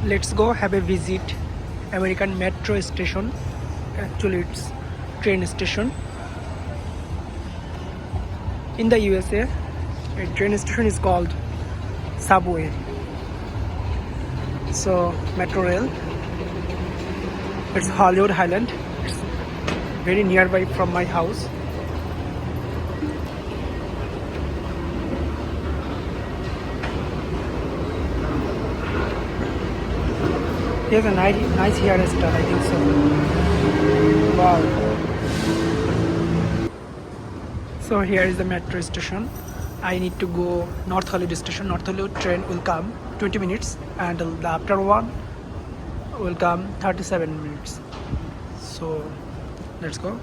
Let's go have a visit American metro station. Actually, it's train station. In the USA, a train station is called subway. So metro rail. It's Hollywood Highland. It's very nearby from my house. Here's a nice hairstyle, I think so. Wow. So here is the metro station. I need to go North Hollywood station. North Hollywood train will come 20 minutes and the after one will come 37 minutes. So let's go.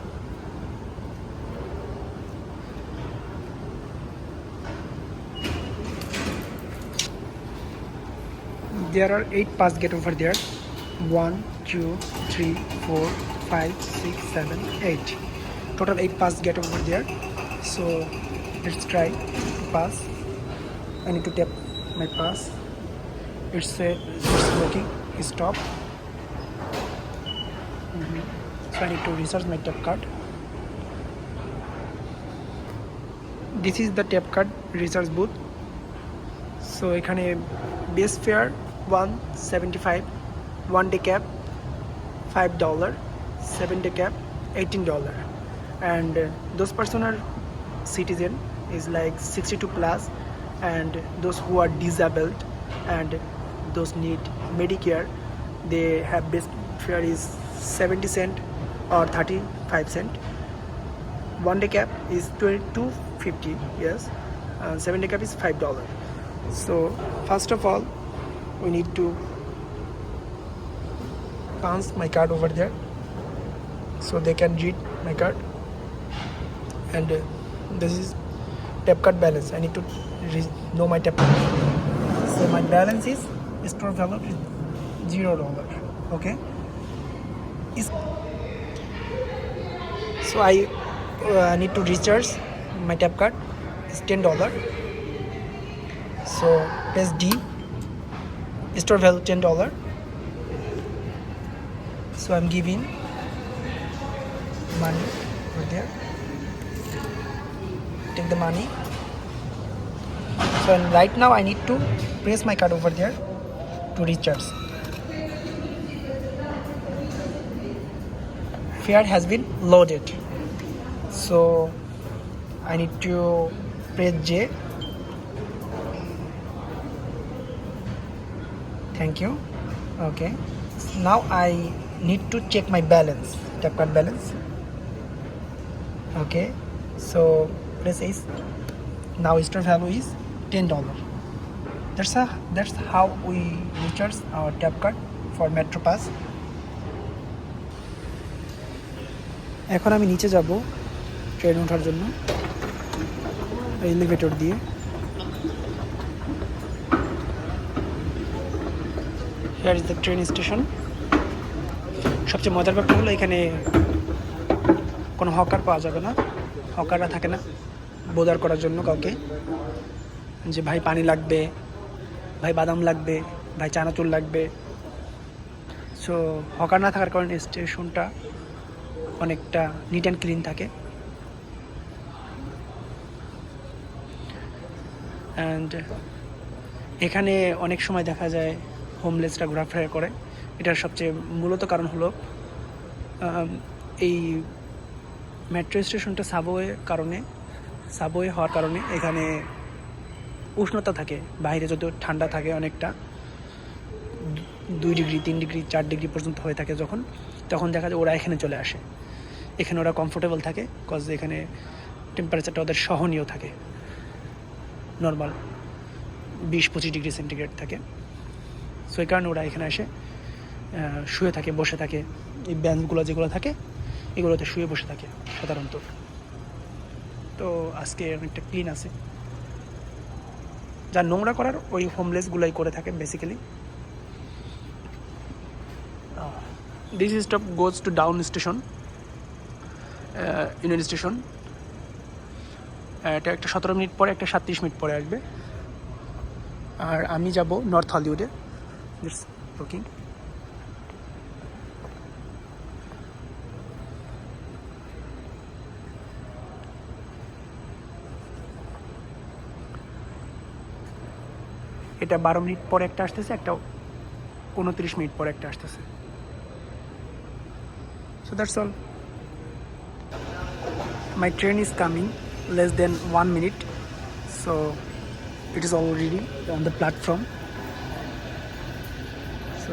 There are 8 pass gate over there. 1, 2, 3, 4, 5, 6, 7, 8. Total 8 pass gate over there. So let's try to pass. I need to tap my pass. It's working. Stop. So I need to recharge my tap card. This is the tap card recharge booth. So এখানে base fare 175, 1 day cab $5, 7 day cab $18, and those person are citizen is like 62 plus, and those who are disabled and those need Medicare, they have base fare is 70 cent or 35 cent. 1 day cab is 22.50, yes, and 7 day cab is $5. So first of all we need to punch my card over there so they can read my card, and this is tap card balance. I need to know my tap card. So my balance is store value is $0. Okay, so I need to recharge my tap card. It's $10. So press D. Store value $10. So I'm giving money over there. Take the money. So right now I need to press my card over there to recharge. Fare has been loaded. So I need to press J. Thank you. Okay. Now I need to check my balance, tap card balance. Okay. So press is now store value is $10. That's how we recharge our tap card for Metro Pass. এখন আমি নিচে যাব train ওঠার জন্য elevator দিয়ে। Here is the train station. সবচেয়ে মজার ব্যাপার হলো এখানে কোনো হকার পাওয়া যাবে না, হকাররা থাকে না বোদার করার জন্য কাউকে, যে ভাই পানি লাগবে, ভাই বাদাম লাগবে, ভাই চানাচুর লাগবে। সো হকার না থাকার কারণে স্টেশনটা অনেকটা নিট অ্যান্ড ক্লিন থাকে। অ্যান্ড এখানে অনেক সময় দেখা যায় হোমলেসরা ঘোরাফেরা করে। এটার সবচেয়ে মূলত কারণ হলো এই মেট্রো স্টেশনটা সাবওয়ে হওয়ার কারণে এখানে উষ্ণতা থাকে, বাইরে যদিও ঠান্ডা থাকে অনেকটা, 2 ডিগ্রি 3 ডিগ্রি 4 ডিগ্রি পর্যন্ত হয়ে থাকে তখন দেখা যায় ওরা এখানে চলে আসে। এখানে ওরা কমফোর্টেবল থাকে, কজ এখানে টেম্পারেচারটা ওদের সহনীয় থাকে, নর্মাল 20-25 ডিগ্রি সেন্টিগ্রেড থাকে। সো এই কারণে ওরা এখানে এসে শুয়ে থাকে, বসে থাকে। এই বেঞ্চগুলো যেগুলো থাকে এগুলোতে শুয়ে বসে থাকে সাধারণত। তো আজকে অনেকটা ক্লিন আছে, যা নোংরা করার ওই হোমলেসগুলোই করে থাকে basically. This stop goes to down station, union station. এটা একটা 17 মিনিট পরে, একটা 37 মিনিট পরে আসবে। আর আমি যাব নর্থ হলিউডে। বুকিং। এটা 12 মিনিট পরে একটা আসতেছে, একটা 29 মিনিট পরে একটা আসতেছে। So that's all. My train is coming less than 1 minute, so it is already on the platform. So